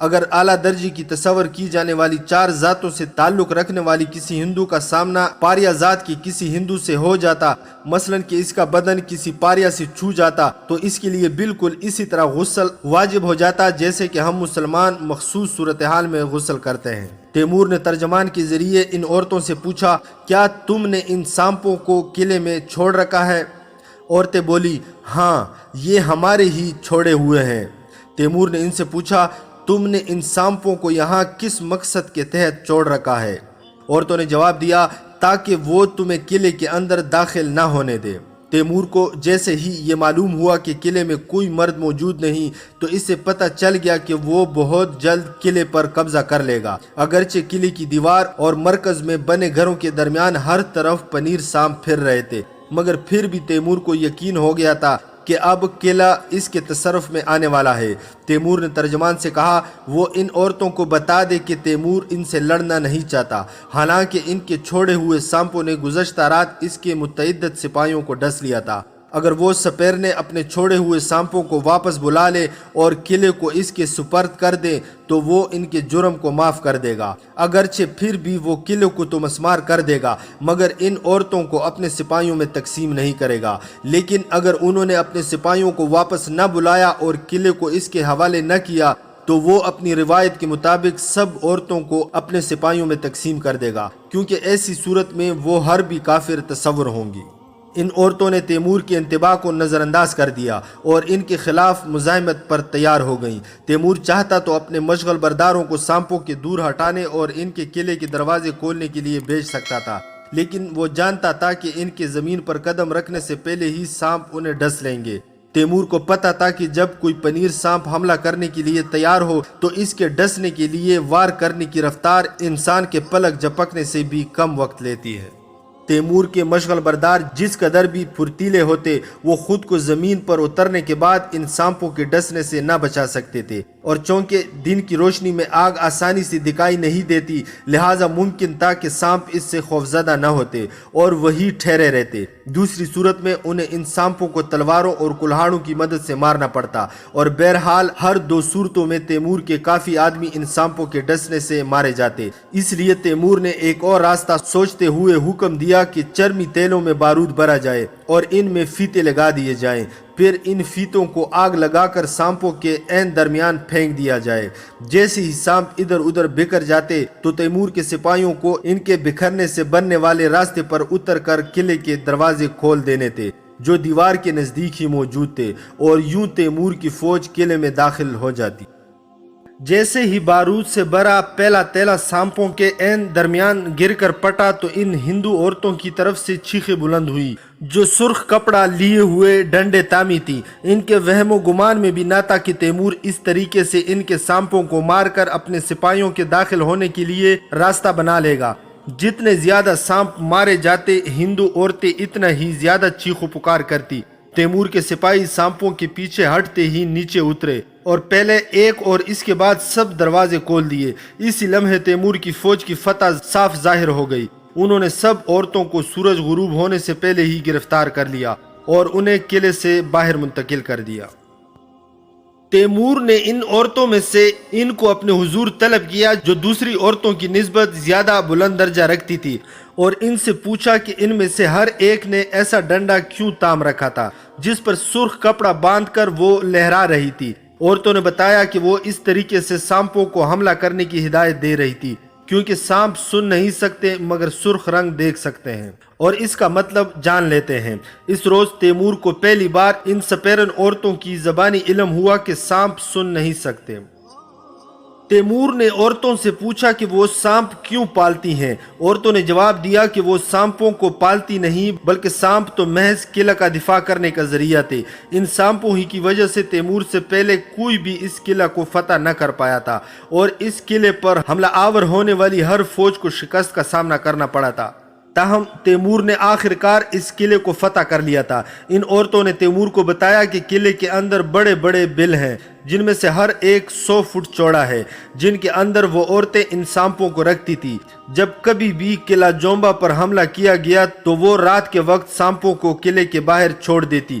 اگر اعلیٰ درجے کی تصور کی جانے والی 4 ذاتوں سے تعلق رکھنے والی کسی ہندو کا سامنا پاریہ ذات کی کسی ہندو سے ہو جاتا، مثلا کہ اس کا بدن کسی پاریہ سے چھو جاتا، تو اس کے لیے بالکل اسی طرح غسل واجب ہو جاتا جیسے کہ ہم مسلمان مخصوص صورتحال میں غسل کرتے ہیں۔ تیمور نے ترجمان کے ذریعے ان عورتوں سے پوچھا، کیا تم نے ان سانپوں کو قلعے میں چھوڑ رکھا ہے؟ عورتیں بولی، ہاں، یہ ہمارے ہی چھوڑے ہوئے ہیں۔ تیمور نے ان سے پوچھا، تم نے ان سانپوں کو یہاں کس مقصد کے تحت چھوڑ رکھا ہے؟ عورتوں نے جواب دیا، تاکہ وہ تمہیں قلعے کے اندر داخل نہ ہونے دے۔ تیمور کو جیسے ہی یہ معلوم ہوا کہ قلعے میں کوئی مرد موجود نہیں، تو اس سے پتہ چل گیا کہ وہ بہت جلد قلعے پر قبضہ کر لے گا۔ اگرچہ قلعے کی دیوار اور مرکز میں بنے گھروں کے درمیان ہر طرف پنیر سانپ پھر رہے تھے، مگر پھر بھی تیمور کو یقین ہو گیا تھا کہ اب قلعہ اس کے تصرف میں آنے والا ہے۔ تیمور نے ترجمان سے کہا وہ ان عورتوں کو بتا دے کہ تیمور ان سے لڑنا نہیں چاہتا، حالانکہ ان کے چھوڑے ہوئے سانپوں نے گزشتہ رات اس کے متعدد سپاہیوں کو ڈس لیا تھا۔ اگر وہ سپیرنے اپنے چھوڑے ہوئے سانپوں کو واپس بلا لے اور قلعے کو اس کے سپرد کر دے تو وہ ان کے جرم کو معاف کر دے گا۔ اگرچہ پھر بھی وہ قلعے کو تو مسمار کر دے گا، مگر ان عورتوں کو اپنے سپاہیوں میں تقسیم نہیں کرے گا۔ لیکن اگر انہوں نے اپنے سپاہیوں کو واپس نہ بلایا اور قلعے کو اس کے حوالے نہ کیا تو وہ اپنی روایت کے مطابق سب عورتوں کو اپنے سپاہیوں میں تقسیم کر دے گا، کیونکہ ایسی صورت میں وہ ہر بھی کافر تصور ہوں گی۔ ان عورتوں نے تیمور کے انتباہ کو نظر انداز کر دیا اور ان کے خلاف مزاحمت پر تیار ہو گئیں۔ تیمور چاہتا تو اپنے مشغل برداروں کو سانپوں کے دور ہٹانے اور ان کے قلعے کے دروازے کھولنے کے لیے بھیج سکتا تھا، لیکن وہ جانتا تھا کہ ان کے زمین پر قدم رکھنے سے پہلے ہی سانپ انہیں ڈس لیں گے۔ تیمور کو پتا تھا کہ جب کوئی پنیر سانپ حملہ کرنے کے لیے تیار ہو تو اس کے ڈسنے کے لیے وار کرنے کی رفتار انسان کے پلک جھپکنے سے بھی کم وقت لیتی ہے۔ تیمور کے مشغل بردار جس قدر بھی پھرتیلے ہوتے، وہ خود کو زمین پر اترنے کے بعد ان سانپوں کے ڈسنے سے نہ بچا سکتے تھے، اور چونکہ دن کی روشنی میں آگ آسانی سے دکھائی نہیں دیتی، لہٰذا ممکن تھا کہ سانپ اس سے خوفزدہ نہ ہوتے اور وہی ٹھہرے رہتے۔ دوسری صورت میں انہیں ان سانپوں کو تلواروں اور کلہاڑوں کی مدد سے مارنا پڑتا، اور بہرحال ہر دو صورتوں میں تیمور کے کافی آدمی ان سانپوں کے ڈسنے سے مارے جاتے۔ اس لیے تیمور نے ایک اور راستہ سوچتے ہوئے حکم دیا کہ چرمی تیلوں میں بارود بھرا جائے اور ان میں فیتے لگا دیے جائیں، پھر ان فیتوں کو آگ لگا کر سانپوں کے عین درمیان پھینک دیا جائے۔ جیسے ہی سانپ ادھر ادھر بکھر جاتے تو تیمور کے سپاہیوں کو ان کے بکھرنے سے بننے والے راستے پر اتر کر قلعے کے دروازے کھول دینے تھے جو دیوار کے نزدیک ہی موجود تھے، اور یوں تیمور کی فوج قلعے میں داخل ہو جاتی۔ جیسے ہی بارود سے بھرا پہلا تیلا سانپوں کے عین درمیان گر کر پٹا تو ان ہندو عورتوں کی طرف سے چیخیں بلند ہوئی جو سرخ کپڑا لیے ہوئے ڈنڈے تامی تھی۔ ان کے وہم و گمان میں بھی نہ تھا کہ تیمور اس طریقے سے ان کے سانپوں کو مار کر اپنے سپاہیوں کے داخل ہونے کے لیے راستہ بنا لے گا۔ جتنے زیادہ سانپ مارے جاتے، ہندو عورتیں اتنا ہی زیادہ چیخو پکار کرتی۔ تیمور کے سپاہی سانپوں کے پیچھے ہٹتے ہی نیچے اترے اور پہلے ایک اور اس کے بعد سب دروازے کھول دیے۔ اسی لمحے تیمور کی فوج کی فتح صاف ظاہر ہو گئی۔ انہوں نے سب عورتوں کو سورج غروب ہونے سے پہلے ہی گرفتار کر لیا اور انہیں قلعے سے باہر منتقل کر دیا۔ تیمور نے ان عورتوں میں سے ان کو اپنے حضور طلب کیا جو دوسری عورتوں کی نسبت زیادہ بلند درجہ رکھتی تھی، اور ان سے پوچھا کہ ان میں سے ہر ایک نے ایسا ڈنڈا کیوں تام رکھا تھا جس پر سرخ کپڑا باندھ کر وہ لہرا رہی تھی۔ عورتوں نے بتایا کہ وہ اس طریقے سے سانپوں کو حملہ کرنے کی ہدایت دے رہی تھی کیونکہ سانپ سن نہیں سکتے مگر سرخ رنگ دیکھ سکتے ہیں اور اس کا مطلب جان لیتے ہیں۔ اس روز تیمور کو پہلی بار ان سپیرن عورتوں کی زبانی علم ہوا کہ سانپ سن نہیں سکتے۔ تیمور نے عورتوں سے پوچھا کہ وہ سانپ کیوں پالتی ہیں۔ عورتوں نے جواب دیا کہ وہ سانپوں کو پالتی نہیں بلکہ سانپ تو محض قلعہ کا دفاع کرنے کا ذریعہ تھے۔ ان سانپوں ہی کی وجہ سے تیمور سے پہلے کوئی بھی اس قلعہ کو فتح نہ کر پایا تھا اور اس قلعے پر حملہ آور ہونے والی ہر فوج کو شکست کا سامنا کرنا پڑا تھا۔ تاہم تیمور نے آخر کار اس قلعے کو فتح کر لیا تھا۔ ان عورتوں نے تیمور کو بتایا کہ قلعے کے اندر بڑے بڑے بل ہیں جن میں سے ہر ایک 100 فٹ چوڑا ہے، جن کے اندر وہ عورتیں ان سانپوں کو رکھتی تھی۔ جب کبھی بھی قلعہ جومبا پر حملہ کیا گیا تو وہ رات کے وقت سانپوں کو قلعے کے باہر چھوڑ دیتی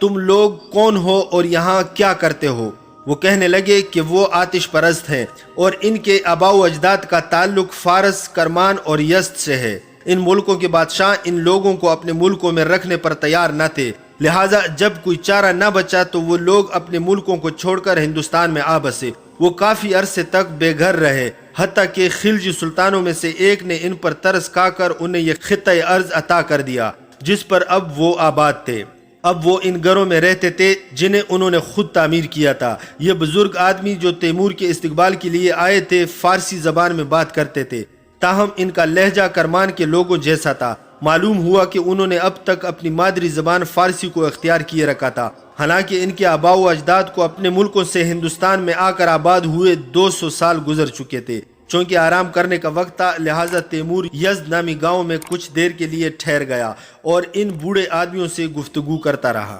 تم لوگ کون ہو اور یہاں کیا کرتے ہو؟ وہ کہنے لگے کہ وہ آتش پرست ہیں اور ان کے آباء و اجداد کا تعلق فارس، کرمان اور یزد سے ہے۔ ان ملکوں کے بادشاہ ان لوگوں کو اپنے ملکوں میں رکھنے پر تیار نہ تھے، لہٰذا جب کوئی چارہ نہ بچا تو وہ لوگ اپنے ملکوں کو چھوڑ کر ہندوستان میں آ بسے۔ وہ کافی عرصے تک بے گھر رہے، حتیٰ کہ خلجی سلطانوں میں سے ایک نے ان پر ترس کھا کر انہیں یہ خطہ ارض عطا کر دیا جس پر اب وہ آباد تھے۔ اب وہ ان گھروں میں رہتے تھے جنہیں انہوں نے خود تعمیر کیا تھا۔ یہ بزرگ آدمی جو تیمور کے استقبال کے لیے آئے تھے فارسی زبان میں بات کرتے تھے، تاہم ان کا لہجہ کرمان کے لوگوں جیسا تھا۔ معلوم ہوا کہ انہوں نے اب تک اپنی مادری زبان فارسی کو اختیار کیے رکھا تھا، حالانکہ ان کے آباء و اجداد کو اپنے ملکوں سے ہندوستان میں آ کر آباد ہوئے 200 سال گزر چکے تھے۔ چونکہ آرام کرنے کا وقت تھا، لہٰذا تیمور یزد نامی گاؤں میں کچھ دیر کے لیے ٹھہر گیا اور ان بوڑھے آدمیوں سے گفتگو کرتا رہا۔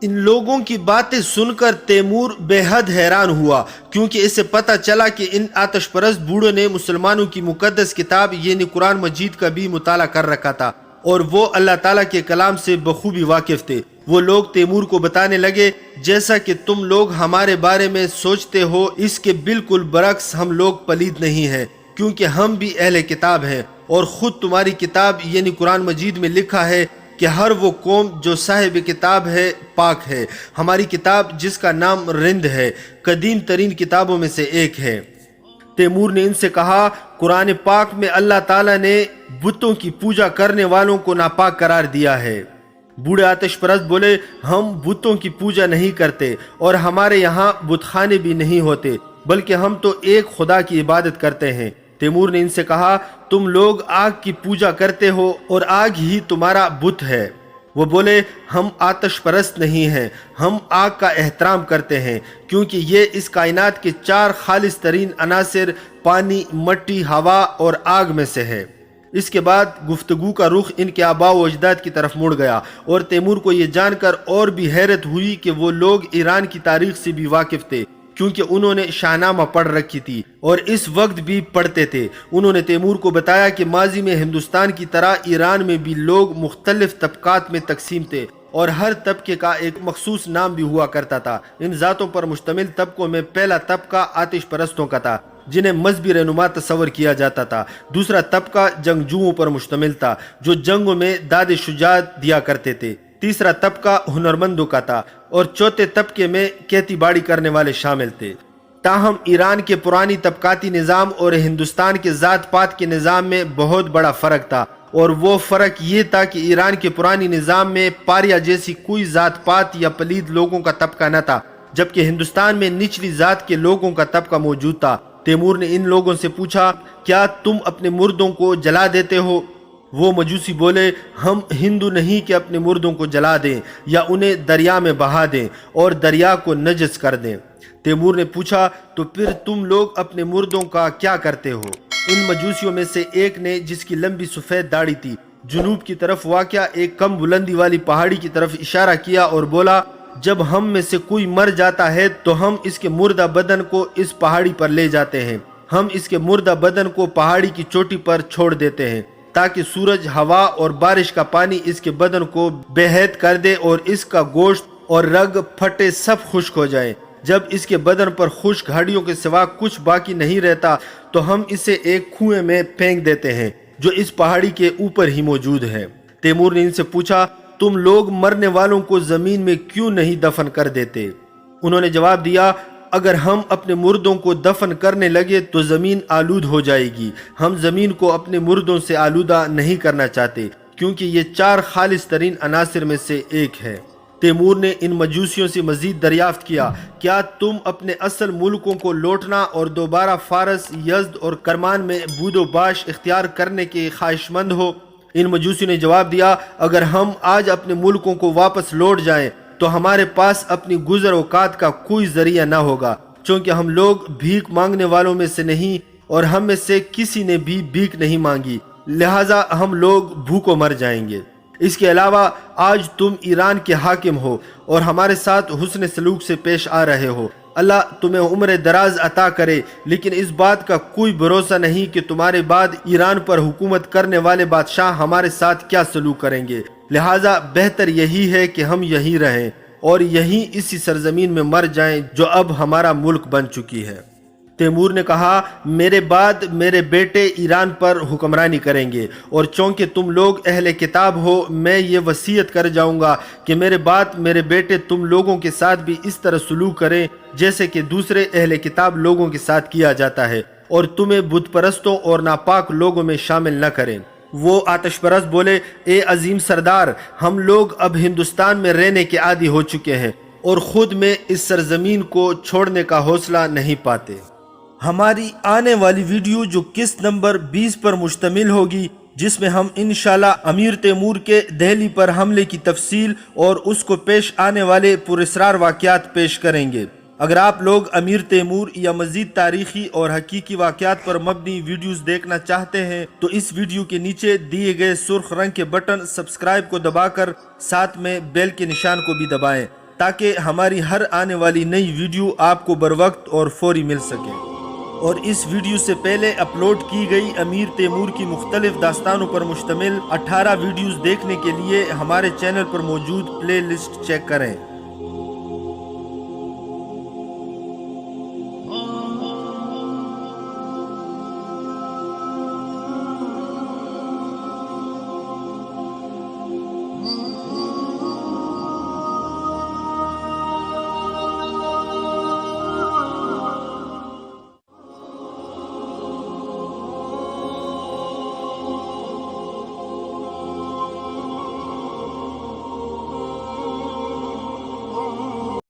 ان لوگوں کی باتیں سن کر تیمور بے حد حیران ہوا، کیونکہ اسے پتہ چلا کہ ان آتش پرست بوڑھوں نے مسلمانوں کی مقدس کتاب یعنی قرآن مجید کا بھی مطالعہ کر رکھا تھا اور وہ اللہ تعالیٰ کے کلام سے بخوبی واقف تھے۔ وہ لوگ تیمور کو بتانے لگے، جیسا کہ تم لوگ ہمارے بارے میں سوچتے ہو اس کے بالکل برعکس ہم لوگ پلید نہیں ہیں، کیونکہ ہم بھی اہل کتاب ہیں، اور خود تمہاری کتاب یعنی قرآن مجید میں لکھا ہے کہ ہر وہ قوم جو صاحب کتاب ہے پاک ہے۔ ہماری کتاب جس کا نام رند ہے قدیم ترین کتابوں میں سے ایک ہے۔ تیمور نے ان سے کہا، قرآن پاک میں اللہ تعالیٰ نے بتوں کی پوجا کرنے والوں کو ناپاک قرار دیا ہے۔ بوڑھے آتش پرست بولے، ہم بتوں کی پوجا نہیں کرتے اور ہمارے یہاں بت خانے بھی نہیں ہوتے، بلکہ ہم تو ایک خدا کی عبادت کرتے ہیں۔ تیمور نے ان سے کہا، تم لوگ آگ کی پوجا کرتے ہو اور آگ ہی تمہارا بت ہے۔ وہ بولے، ہم آتش پرست نہیں ہیں، ہم آگ کا احترام کرتے ہیں، کیونکہ یہ اس کائنات کے 4 خالص ترین عناصر پانی، مٹی، ہوا اور آگ میں سے ہے۔ اس کے بعد گفتگو کا رخ ان کے آباء و اجداد کی طرف مڑ گیا، اور تیمور کو یہ جان کر اور بھی حیرت ہوئی کہ وہ لوگ ایران کی تاریخ سے بھی واقف تھے، کیونکہ انہوں نے شاہنامہ پڑھ رکھی تھی اور اس وقت بھی پڑھتے تھے۔ انہوں نے تیمور کو بتایا کہ ماضی میں ہندوستان کی طرح ایران میں بھی لوگ مختلف طبقات میں تقسیم تھے اور ہر طبقے کا ایک مخصوص نام بھی ہوا کرتا تھا۔ ان ذاتوں پر مشتمل طبقوں میں پہلا طبقہ آتش پرستوں کا تھا، جنہیں مذہبی رہنما تصور کیا جاتا تھا۔ دوسرا طبقہ جنگجوؤں پر مشتمل تھا جو جنگوں میں داد شجاعت دیا کرتے تھے۔ تیسرا طبقہ ہنرمندوں کا تھا اور چوتھے طبقے میں کھیتی باڑی کرنے والے شامل تھے۔ تاہم ایران کے پرانی طبقاتی نظام اور ہندوستان کے ذات پات کے نظام میں بہت بڑا فرق تھا، اور وہ فرق یہ تھا کہ ایران کے پرانی نظام میں پاریا جیسی کوئی ذات پات یا پلید لوگوں کا طبقہ نہ تھا، جبکہ ہندوستان میں نچلی ذات کے لوگوں کا طبقہ موجود تھا۔ تیمور نے ان لوگوں سے پوچھا، کیا تم اپنے مردوں کو جلا دیتے ہو؟ وہ مجوسی بولے، ہم ہندو نہیں کہ اپنے مردوں کو جلا دیں یا انہیں دریا میں بہا دیں اور دریا کو نجس کر دیں۔ تیمور نے پوچھا، تو پھر تم لوگ اپنے مردوں کا کیا کرتے ہو؟ ان مجوسیوں میں سے ایک نے، جس کی لمبی سفید داڑھی تھی، جنوب کی طرف واقع ایک کم بلندی والی پہاڑی کی طرف اشارہ کیا اور بولا، جب ہم میں سے کوئی مر جاتا ہے تو ہم اس کے مردہ بدن کو اس پہاڑی پر لے جاتے ہیں۔ ہم اس کے مردہ بدن کو پہاڑی کی چوٹی پر چھوڑ دیتے ہیں تاکہ سورج، ہوا اور بارش کا پانی اس کے بدن کو بے حید کر دے اور اس کا گوشت اور رگ پھٹے سب خشک ہو جائیں۔ جب اس کے بدن پر خشک ہڈیوں کے سوا کچھ باقی نہیں رہتا تو ہم اسے ایک کنویں میں پھینک دیتے ہیں جو اس پہاڑی کے اوپر ہی موجود ہے۔ تیمور نے ان سے پوچھا، تم لوگ مرنے والوں کو زمین میں کیوں نہیں دفن کر دیتے؟ انہوں نے جواب دیا، اگر ہم اپنے مردوں کو دفن کرنے لگے تو زمین آلود ہو جائے گی۔ ہم زمین کو اپنے مردوں سے آلودہ نہیں کرنا چاہتے، کیونکہ یہ 4 خالص ترین عناصر میں سے ایک ہے۔ تیمور نے ان مجوسیوں سے مزید دریافت کیا، کیا تم اپنے اصل ملکوں کو لوٹنا اور دوبارہ فارس، یزد اور کرمان میں بود و باش اختیار کرنے کے خواہش مند ہو؟ ان مجوسیوں نے جواب دیا، اگر ہم آج اپنے ملکوں کو واپس لوٹ جائیں تو ہمارے پاس اپنی گزر اوقات کا کوئی ذریعہ نہ ہوگا، چونکہ ہم لوگ بھیک مانگنے والوں میں سے نہیں اور ہم میں سے کسی نے بھی بھیک نہیں مانگی، لہٰذا ہم لوگ بھوکوں مر جائیں گے۔ اس کے علاوہ آج تم ایران کے حاکم ہو اور ہمارے ساتھ حسن سلوک سے پیش آ رہے ہو۔ اللہ تمہیں عمر دراز عطا کرے، لیکن اس بات کا کوئی بھروسہ نہیں کہ تمہارے بعد ایران پر حکومت کرنے والے بادشاہ ہمارے ساتھ کیا سلوک کریں گے۔ لہٰذا بہتر یہی ہے کہ ہم یہیں رہیں اور یہیں اسی سرزمین میں مر جائیں جو اب ہمارا ملک بن چکی ہے۔ تیمور نے کہا، میرے بعد میرے بیٹے ایران پر حکمرانی کریں گے، اور چونکہ تم لوگ اہل کتاب ہو، میں یہ وصیت کر جاؤں گا کہ میرے بعد میرے بیٹے تم لوگوں کے ساتھ بھی اس طرح سلوک کریں جیسے کہ دوسرے اہل کتاب لوگوں کے ساتھ کیا جاتا ہے، اور تمہیں بت پرستوں اور ناپاک لوگوں میں شامل نہ کریں۔ وہ آتش پرست بولے، اے عظیم سردار، ہم لوگ اب ہندوستان میں رہنے کے عادی ہو چکے ہیں اور خود میں اس سرزمین کو چھوڑنے کا حوصلہ نہیں پاتے۔ ہماری آنے والی ویڈیو جو قسط نمبر 20 پر مشتمل ہوگی، جس میں ہم انشاءاللہ امیر تیمور کے دہلی پر حملے کی تفصیل اور اس کو پیش آنے والے پراسرار واقعات پیش کریں گے۔ اگر آپ لوگ امیر تیمور یا مزید تاریخی اور حقیقی واقعات پر مبنی ویڈیوز دیکھنا چاہتے ہیں تو اس ویڈیو کے نیچے دیے گئے سرخ رنگ کے بٹن سبسکرائب کو دبا کر ساتھ میں بیل کے نشان کو بھی دبائیں تاکہ ہماری ہر آنے والی نئی ویڈیو آپ کو بروقت اور فوری مل سکے۔ اور اس ویڈیو سے پہلے اپلوڈ کی گئی امیر تیمور کی مختلف داستانوں پر مشتمل 18 ویڈیوز دیکھنے کے لیے ہمارے چینل پر موجود پلے لسٹ چیک کریں۔